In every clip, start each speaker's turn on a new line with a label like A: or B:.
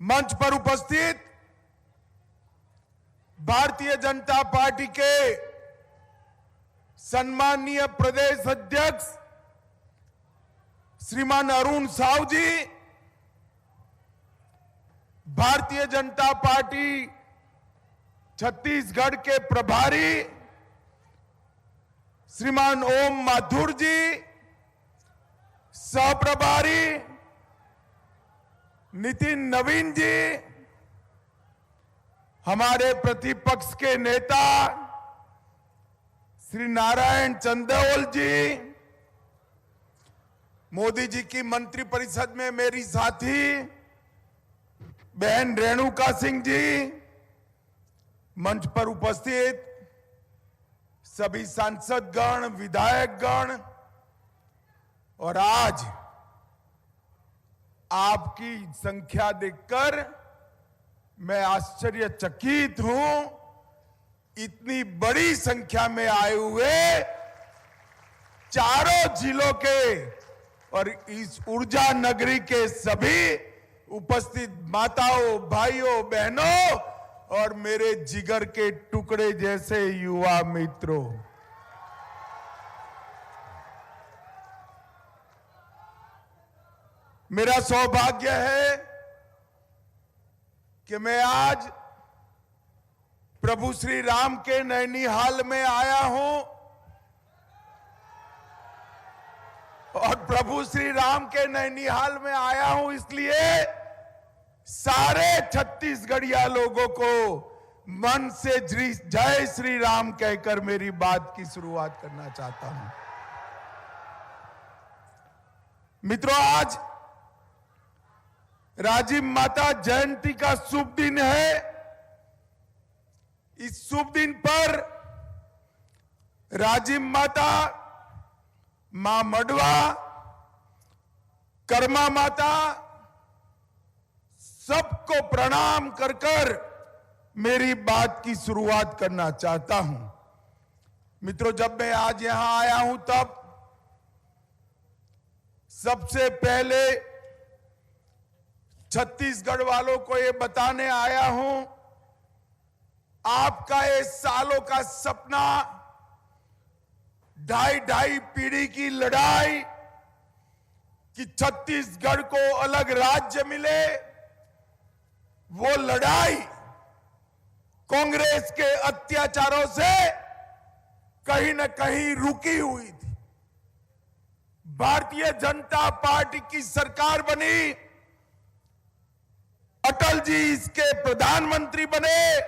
A: मंच पर उपस्थित भारतीय जनता पार्टी के सम्माननीय प्रदेश अध्यक्ष श्रीमान अरुण साहू जी, भारतीय जनता पार्टी छत्तीसगढ़ के प्रभारी श्रीमान ओम माथुर जी, सहप्रभारी नितिन नवीन जी, हमारे प्रतिपक्ष के नेता श्री नारायण चंदेल जी, मोदी जी की मंत्रिपरिषद में मेरी साथी बहन रेणुका सिंह जी, मंच पर उपस्थित सभी सांसदगण, विधायकगण और आज आपकी संख्या देखकर मैं आश्चर्यचकित हूं। इतनी बड़ी संख्या में आए हुए चारों जिलों के और इस ऊर्जा नगरी के सभी उपस्थित माताओं, भाइयों, बहनों और मेरे जिगर के टुकड़े जैसे युवा मित्रों, मेरा सौभाग्य है कि मैं आज प्रभु श्री राम के नैनीहाल में आया हूं और प्रभु श्री राम के नैनीहाल में आया हूं इसलिए सारे छत्तीसगढ़िया लोगों को मन से जय श्री राम कहकर मेरी बात की शुरुआत करना चाहता हूं। मित्रों, आज राजीव माता जयंती का शुभ दिन है। इस शुभ दिन पर राजीव माता, मां मडवा, कर्मा माता सबको प्रणाम कर कर मेरी बात की शुरुआत करना चाहता हूं। मित्रों, जब मैं आज यहां आया हूं तब सबसे पहले छत्तीसगढ़ वालों को ये बताने आया हूं, आपका ये सालों का सपना, ढाई पीढ़ी की लड़ाई कि छत्तीसगढ़ को अलग राज्य मिले, वो लड़ाई कांग्रेस के अत्याचारों से कहीं न कहीं रुकी हुई थी। भारतीय जनता पार्टी की सरकार बनी, अटल जी इसके प्रधानमंत्री बने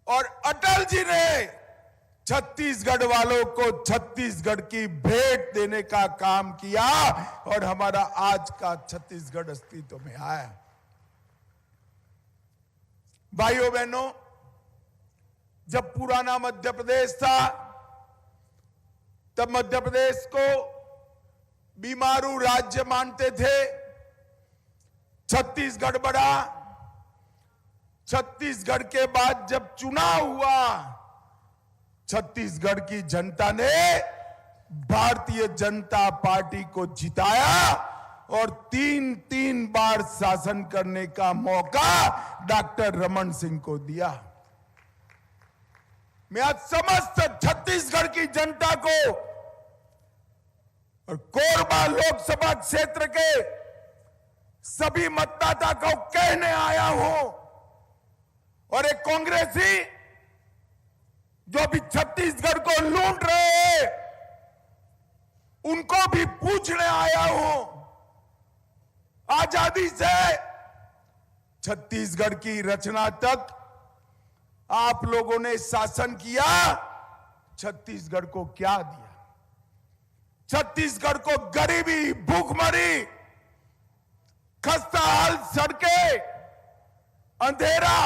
A: और अटल जी ने छत्तीसगढ़ वालों को छत्तीसगढ़ की भेंट देने का काम किया और हमारा आज का छत्तीसगढ़ अस्तित्व में आया। भाइयों बहनों, जब पुराना मध्य प्रदेश था तब मध्य प्रदेश को बीमारू राज्य मानते थे। छत्तीसगढ़ बढ़ा। छत्तीसगढ़ के बाद जब चुनाव हुआ, छत्तीसगढ़ की जनता ने भारतीय जनता पार्टी को जिताया और तीन बार शासन करने का मौका डॉक्टर रमन सिंह को दिया। मैं आज समस्त छत्तीसगढ़ की जनता को और कोरबा लोकसभा क्षेत्र के सभी मतदाता को कहने आया हूं और एक कांग्रेसी जो भी छत्तीसगढ़ को लूट रहे हैं उनको भी पूछने आया हूं, आजादी से छत्तीसगढ़ की रचना तक आप लोगों ने शासन किया, छत्तीसगढ़ को क्या दिया? छत्तीसगढ़ को गरीबी, भूखमरी, खस्ताहाल सड़कें, अंधेरा,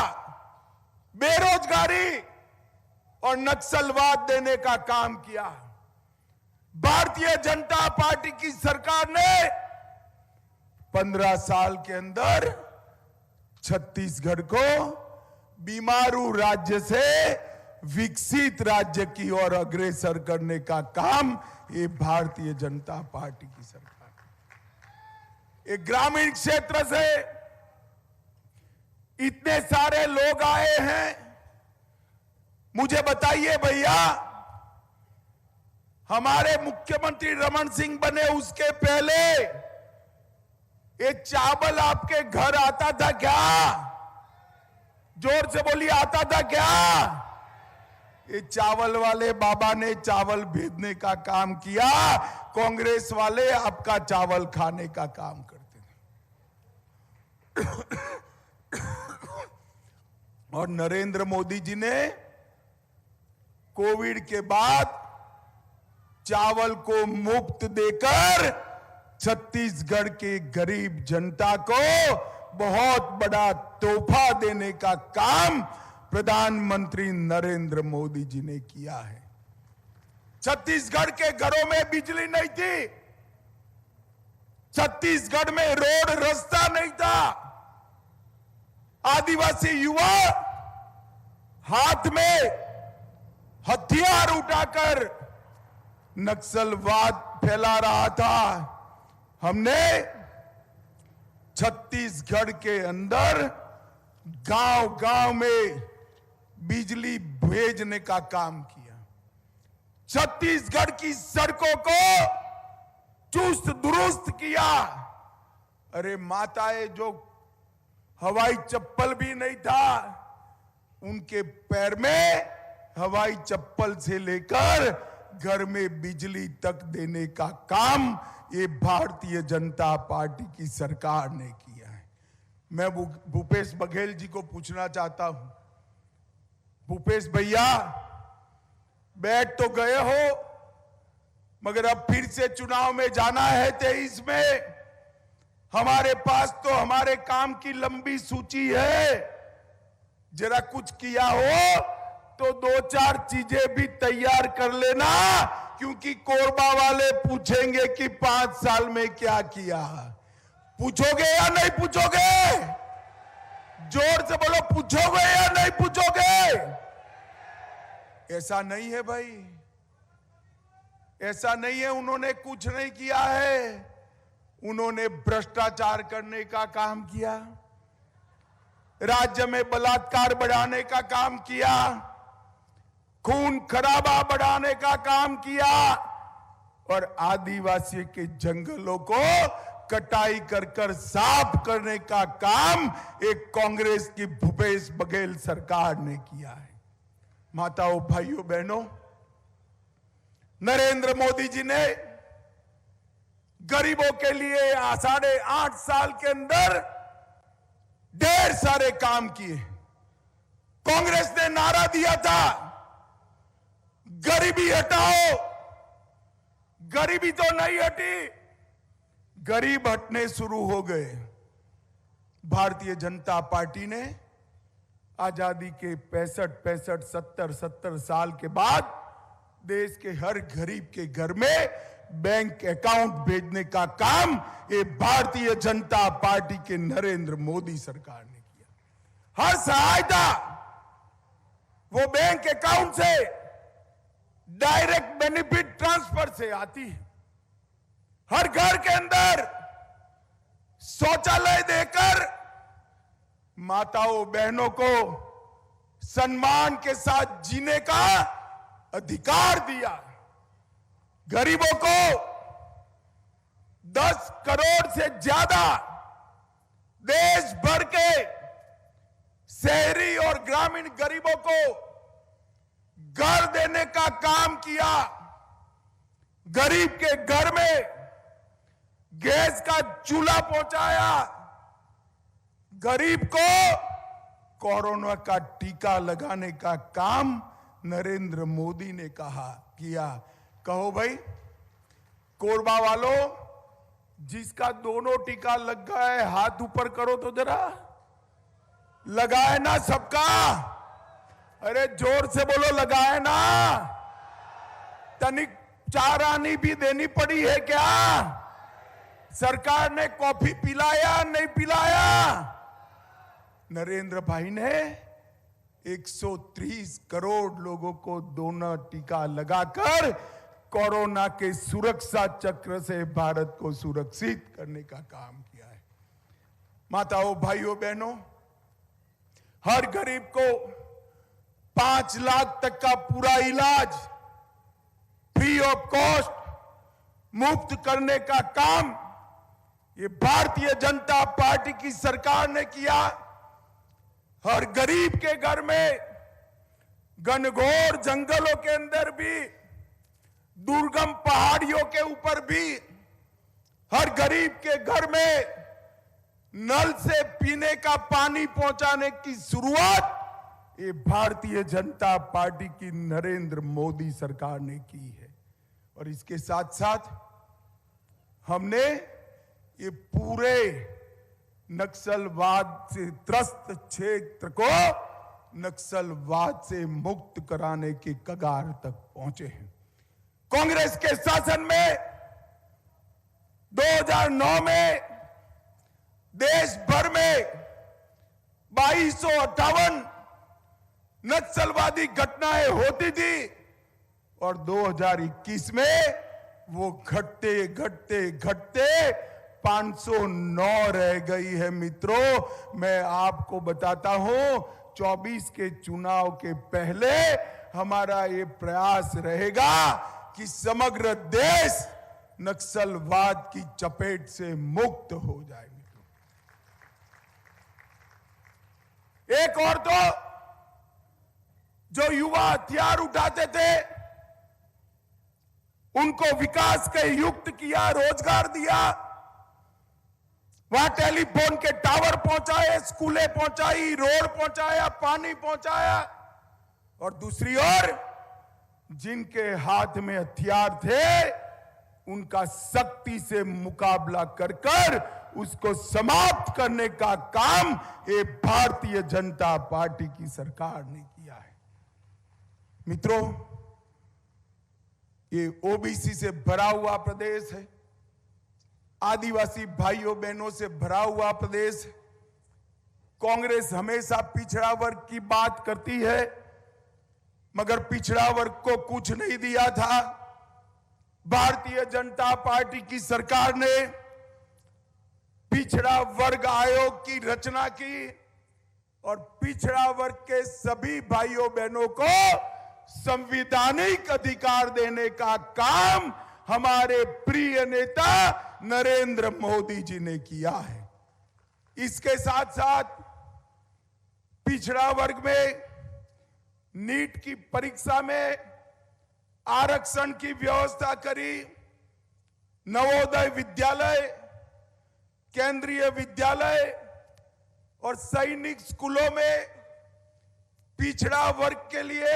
A: बेरोजगारी और नक्सलवाद देने का काम किया। भारतीय जनता पार्टी की सरकार ने 15 साल के अंदर छत्तीसगढ़ को बीमारू राज्य से विकसित राज्य की ओर अग्रसर करने का काम ये भारतीय जनता पार्टी की सरकार। एक ग्रामीण क्षेत्र से इतने सारे लोग आए हैं, मुझे बताइए भैया, हमारे मुख्यमंत्री रमन सिंह बने उसके पहले ये चावल आपके घर आता था क्या? जोर से बोलिए, आता था क्या? ये चावल वाले बाबा ने चावल भेजने का काम किया, कांग्रेस वाले आपका चावल खाने का काम करते थे। और नरेंद्र मोदी जी ने कोविड के बाद चावल को मुफ्त देकर छत्तीसगढ़ के गरीब जनता को बहुत बड़ा तोहफा देने का काम प्रधानमंत्री नरेंद्र मोदी जी ने किया है। छत्तीसगढ़ के घरों में बिजली नहीं थी, छत्तीसगढ़ में रोड रास्ता नहीं था, आदिवासी युवा हाथ में हथियार उठाकर नक्सलवाद फैला रहा था। हमने छत्तीसगढ़ के अंदर गांव-गांव में बिजली भेजने का काम किया। छत्तीसगढ़ की सड़कों को चुस्त दुरुस्त किया। अरे माताएं जो हवाई चप्पल भी नहीं था, उनके पैर में हवाई चप्पल से लेकर घर में बिजली तक देने का काम ये भारतीय जनता पार्टी की सरकार ने किया है। मैं भूपेश बघेल जी को पूछना चाहता हूं, भूपेश भैया बैठ तो गए हो, मगर अब फिर से चुनाव में जाना है 23 में। हमारे पास तो हमारे काम की लंबी सूची है, जरा कुछ किया हो तो 2-4 चीजें भी तैयार कर लेना, क्योंकि कोरबा वाले पूछेंगे कि 5 साल में क्या किया। पूछोगे या नहीं पूछोगे? जोर से बोलो, पूछोगे या नहीं पूछोगे? ऐसा नहीं है भाई, ऐसा नहीं है। उन्होंने कुछ नहीं किया है, उन्होंने भ्रष्टाचार करने का काम किया, राज्य में बलात्कार बढ़ाने का काम किया, खून खराबा बढ़ाने का काम किया, और आदिवासी के जंगलों को कटाई कर कर साफ करने का काम एक कांग्रेस की भूपेश बघेल सरकार ने किया है। माताओं, भाइयों, बहनों, नरेंद्र मोदी जी ने गरीबों के लिए 8.5 साल के अंदर ढेर सारे काम किए। कांग्रेस ने नारा दिया था, गरीबी हटाओ। गरीबी तो नहीं हटी, गरीब हटने शुरू हो गए। भारतीय जनता पार्टी ने आजादी के 65, 70 साल के बाद देश के हर गरीब के घर में बैंक अकाउंट भेजने का काम ये भारतीय जनता पार्टी के नरेंद्र मोदी सरकार ने किया। हर सहायता वो बैंक अकाउंट से, डायरेक्ट बेनिफिट ट्रांसफर से आती है। हर घर के अंदर शौचालय देकर माताओं बहनों को सम्मान के साथ जीने का अधिकार दिया। गरीबों को 10 करोड़ से ज्यादा देश भर के शहरी और ग्रामीण गरीबों को घर देने का काम किया। गरीब के घर में गैस का चूल्हा पहुंचाया। गरीब को कोरोना का टीका लगाने का काम नरेंद्र मोदी ने किया। कहो भाई, कोरबा वालों, जिसका दोनों टीका लग गया है हाथ ऊपर करो तो जरा। लगाए ना सबका? अरे जोर से बोलो, लगाए ना? तनिक चारानी भी देनी पड़ी है क्या? सरकार ने कॉफी पिलाया नहीं पिलाया? नरेंद्र भाई ने 130 करोड़ लोगों को दोनों टीका लगाकर कोरोना के सुरक्षा चक्र से भारत को सुरक्षित करने का काम किया है। माताओं, भाइयों, बहनों, हर गरीब को 5 लाख तक का पूरा इलाज फ्री ऑफ कॉस्ट मुफ्त करने का काम ये भारतीय जनता पार्टी की सरकार ने किया। हर गरीब के घर में घनघोर जंगलों के अंदर भी, दुर्गम पहाड़ियों के ऊपर भी हर गरीब के घर में नल से पीने का पानी पहुंचाने की शुरुआत ये भारतीय जनता पार्टी की नरेंद्र मोदी सरकार ने की है। और इसके साथ साथ हमने ये पूरे नक्सलवाद से त्रस्त क्षेत्र को नक्सलवाद से मुक्त कराने के कगार तक पहुंचे हैं। कांग्रेस के शासन में 2009 में देश भर में 2258 नक्सलवादी घटनाएं होती थी और 2021 में वो घटते घटते घटते 509 रह गई है। मित्रों, मैं आपको बताता हूं 24 के चुनाव के पहले हमारा ये प्रयास रहेगा कि समग्र देश नक्सलवाद की चपेट से मुक्त हो जाए। मित्रों, एक और तो जो युवा हथियार उठाते थे उनको विकास के युक्त किया, रोजगार दिया, वहां टेलीफोन के टावर पहुंचाए, स्कूलें पहुंचाई, रोड पहुंचाया, पानी पहुंचाया। और दूसरी ओर जिनके हाथ में हथियार थे उनका सख्ती से मुकाबला कर उसको समाप्त करने का काम ये भारतीय जनता पार्टी की सरकार ने किया है। मित्रों, ये ओबीसी से भरा हुआ प्रदेश है, आदिवासी भाइयों बहनों से भरा हुआ प्रदेश है। कांग्रेस हमेशा पिछड़ा वर्ग की बात करती है, मगर पिछड़ा वर्ग को कुछ नहीं दिया था। भारतीय जनता पार्टी की सरकार ने पिछड़ा वर्ग आयोग की रचना की और पिछड़ा वर्ग के सभी भाइयों बहनों को संवैधानिक अधिकार देने का काम हमारे प्रिय नेता नरेंद्र मोदी जी ने किया है। इसके साथ साथ पिछड़ा वर्ग में नीट की परीक्षा में आरक्षण की व्यवस्था करी, नवोदय विद्यालय, केंद्रीय विद्यालय और सैनिक स्कूलों में पिछड़ा वर्ग के लिए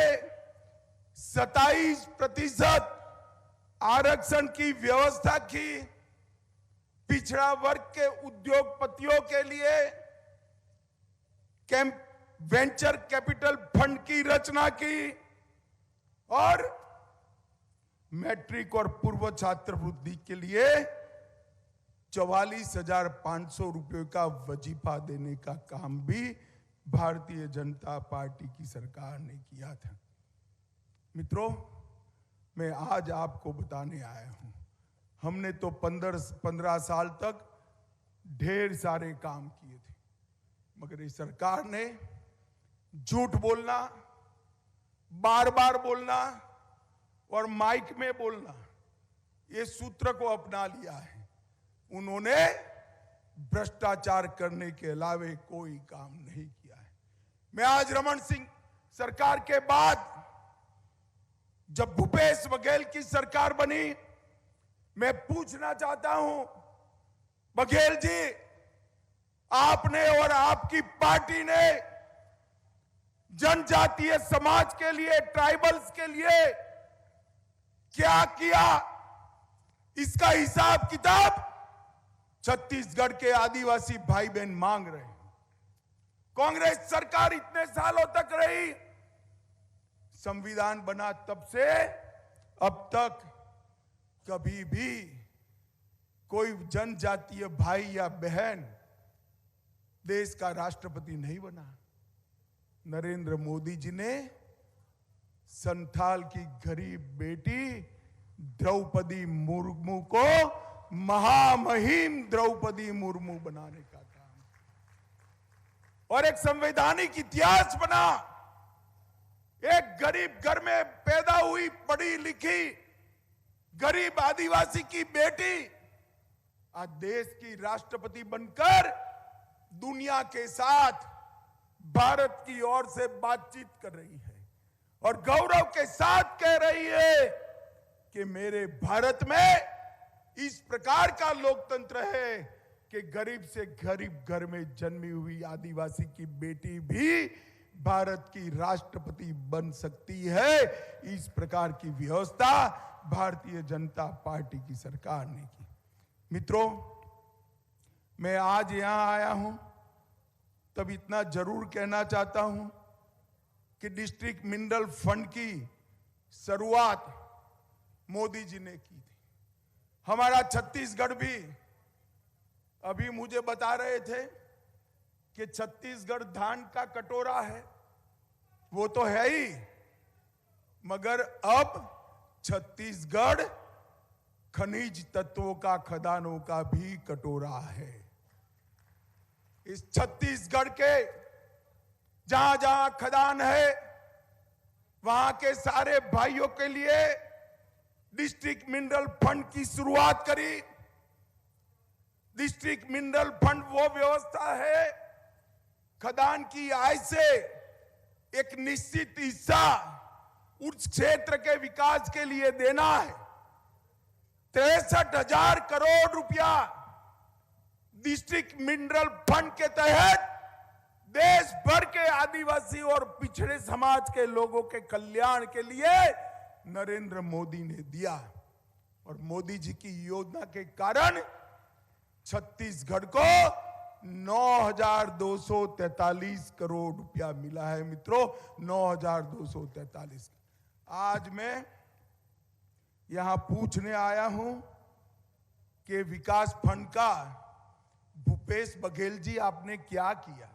A: 27% आरक्षण की व्यवस्था की। पिछड़ा वर्ग के उद्योगपतियों के लिए वेंचर कैपिटल फंड की रचना की और मैट्रिक और पूर्व छात्रवृत्ति के लिए 44,500 रुपए का वजीफा देने का काम भी भारतीय जनता पार्टी की सरकार ने किया था। मित्रों, मैं आज आपको बताने आया हूं, हमने तो 15 साल तक ढेर सारे काम किए थे, मगर इस सरकार ने झूठ बोलना, बार बार बोलना और माइक में बोलना, ये सूत्र को अपना लिया है। उन्होंने भ्रष्टाचार करने के अलावे कोई काम नहीं किया है। मैं आज रमन सिंह सरकार के बाद जब भूपेश बघेल की सरकार बनी, मैं पूछना चाहता हूं, बघेल जी, आपने और आपकी पार्टी ने जनजातीय समाज के लिए, ट्राइबल्स के लिए क्या किया? इसका हिसाब किताब छत्तीसगढ़ के आदिवासी भाई बहन मांग रहे हैं। कांग्रेस सरकार इतने सालों तक रही, संविधान बना तब से अब तक कभी भी कोई जनजातीय भाई या बहन देश का राष्ट्रपति नहीं बना। नरेंद्र मोदी जी ने संथाल की गरीब बेटी द्रौपदी मुर्मू को महामहिम द्रौपदी मुर्मू बनाने का काम। और एक संवैधानिक इतिहास बना। एक गरीब घर में पैदा हुई पढ़ी लिखी गरीब आदिवासी की बेटी आज देश की राष्ट्रपति बनकर दुनिया के साथ भारत की ओर से बातचीत कर रही है और गौरव के साथ कह रही है कि मेरे भारत में इस प्रकार का लोकतंत्र है कि गरीब से गरीब घर में जन्मी हुई आदिवासी की बेटी भी भारत की राष्ट्रपति बन सकती है। इस प्रकार की व्यवस्था भारतीय जनता पार्टी की सरकार ने की। मित्रों, मैं आज यहां आया हूं तब इतना जरूर कहना चाहता हूं कि डिस्ट्रिक्ट मिनरल फंड की शुरुआत मोदी जी ने की थी। हमारा छत्तीसगढ़ भी, अभी मुझे बता रहे थे कि छत्तीसगढ़ धान का कटोरा है, वो तो है ही, मगर अब छत्तीसगढ़ खनिज तत्वों का, खदानों का भी कटोरा है। इस छत्तीसगढ़ के जहां जहां खदान है वहां के सारे भाइयों के लिए डिस्ट्रिक्ट मिनरल फंड की शुरुआत करी। डिस्ट्रिक्ट मिनरल फंड वो व्यवस्था है, खदान की आय से एक निश्चित हिस्सा उस क्षेत्र के विकास के लिए देना है। 63,000 करोड़ रुपया डिस्ट्रिक्ट मिनरल फंड के तहत देश भर के आदिवासी और पिछड़े समाज के लोगों के कल्याण के लिए नरेंद्र मोदी ने दिया। और मोदी जी की योजना के कारण छत्तीसगढ़ को 9,243 करोड़ रुपया मिला है। मित्रों, 9,243। आज मैं यहां पूछने आया हूं कि विकास फंड का भूपेश बघेल जी आपने क्या किया?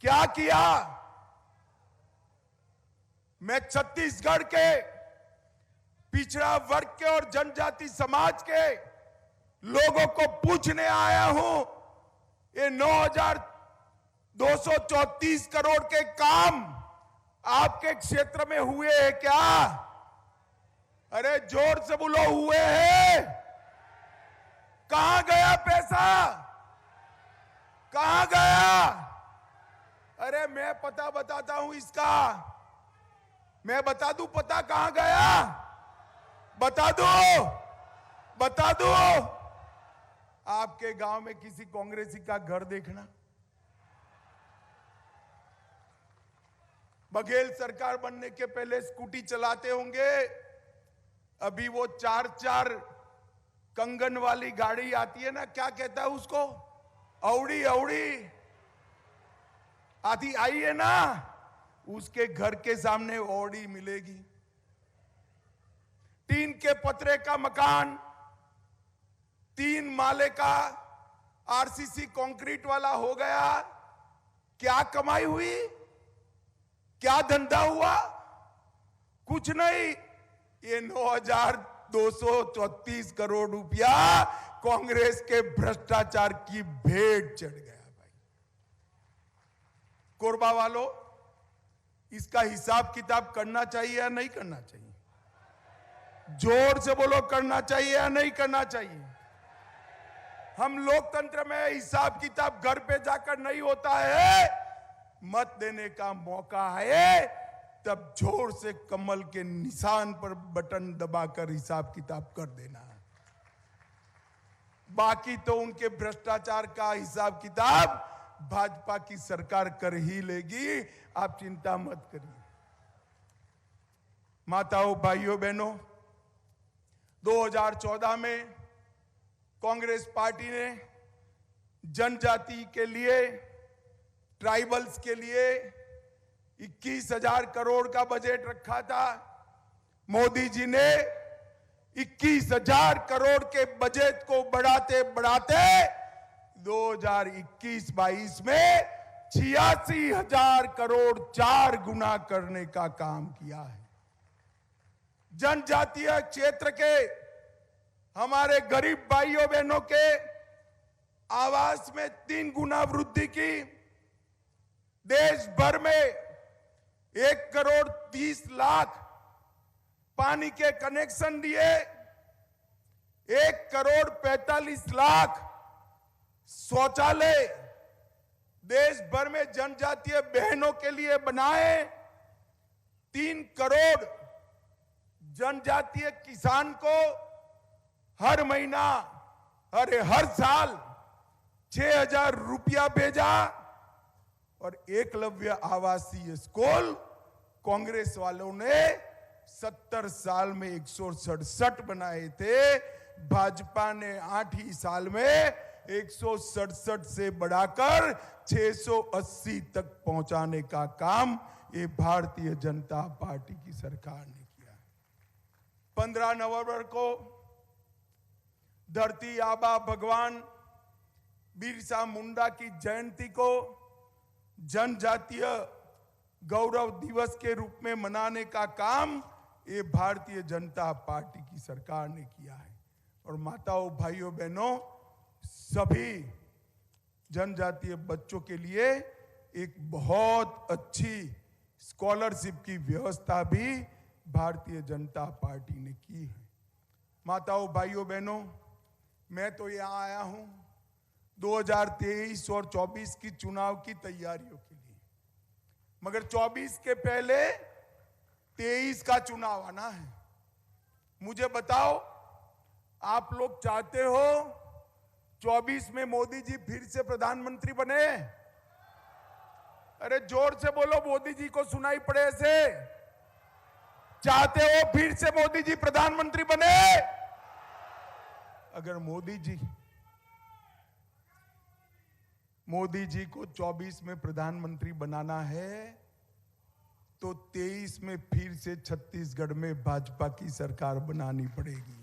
A: क्या किया? मैं छत्तीसगढ़ के पिछड़ा वर्ग के और जनजाति समाज के लोगों को पूछने आया हूं, ये 9,234 करोड़ के काम आपके क्षेत्र में हुए हैं क्या? अरे जोर से बोलो, हुए हैं? कहां गया पैसा? कहां गया? अरे मैं पता बताता हूं इसका, मैं बता दूं पता कहां गया? बता दो आपके गांव में किसी कांग्रेसी का घर देखना। बघेल सरकार बनने के पहले स्कूटी चलाते होंगे, अभी वो 4-4 कंगन वाली गाड़ी आती है ना, क्या कहता है उसको? औड़ी आती आई है ना, उसके घर के सामने औड़ी मिलेगी। टीन के पतरे का मकान, 3 माले का आरसीसी कंक्रीट वाला हो गया। क्या कमाई हुई? क्या धंधा हुआ? कुछ नहीं। ये 9,234 करोड़ रुपया कांग्रेस के भ्रष्टाचार की भेंट चढ़ गया। भाई कोरबा वालों, इसका हिसाब किताब करना चाहिए या नहीं करना चाहिए? जोर से बोलो, करना चाहिए या नहीं करना चाहिए? हम लोकतंत्र में हिसाब किताब घर पे जाकर नहीं होता है। मत देने का मौका है तब जोर से कमल के निशान पर बटन दबाकर हिसाब किताब कर देना है। बाकी तो उनके भ्रष्टाचार का हिसाब किताब भाजपा की सरकार कर ही लेगी, आप चिंता मत करिए। माताओं, भाइयों, बहनों, 2014 में कांग्रेस पार्टी ने जनजाति के लिए, ट्राइबल्स के लिए 21,000 करोड़ का बजट रखा था। मोदी जी ने 21,000 करोड़ के बजट को बढ़ाते बढ़ाते 2021-22 में 86,000 करोड़ 4 गुना करने का काम किया है। जनजातीय क्षेत्र के हमारे गरीब भाइयों बहनों के आवास में 3 गुना वृद्धि की, देश भर में 1,30,00,000 पानी के कनेक्शन दिए, 1,45,00,000 शौचालय देश भर में जनजातीय बहनों के लिए बनाए, 3 करोड़ जनजातीय किसान को हर महीना हर साल 6,000 रुपया भेजा, और एकलव्य आवासीय स्कूल कांग्रेस वालों ने 70 साल में 167 बनाए थे, भाजपा ने 8 ही साल में 167 से बढ़ाकर 680 तक पहुंचाने का काम ये भारतीय जनता पार्टी की सरकार ने किया। 15 नवंबर को धरती आबा भगवान बिरसा मुंडा की जयंती को जनजातीय गौरव दिवस के रूप में मनाने का काम ये भारतीय जनता पार्टी की सरकार ने किया है। और माताओं, भाइयों, बहनों, सभी जनजातीय बच्चों के लिए एक बहुत अच्छी स्कॉलरशिप की व्यवस्था भी भारतीय जनता पार्टी ने की है। माताओं, भाइयों, बहनों, मैं तो यहां आया हूं 2023 और 24 की चुनाव की तैयारियों के लिए, मगर 24 के पहले 23 का चुनाव आना है। मुझे बताओ, आप लोग चाहते हो 24 में मोदी जी फिर से प्रधानमंत्री बने? अरे जोर से बोलो, मोदी जी को सुनाई पड़े ऐसे। चाहते हो फिर से मोदी जी प्रधानमंत्री बने? अगर मोदी जी को 24 में प्रधानमंत्री बनाना है तो 23 में फिर से छत्तीसगढ़ में भाजपा की सरकार बनानी पड़ेगी।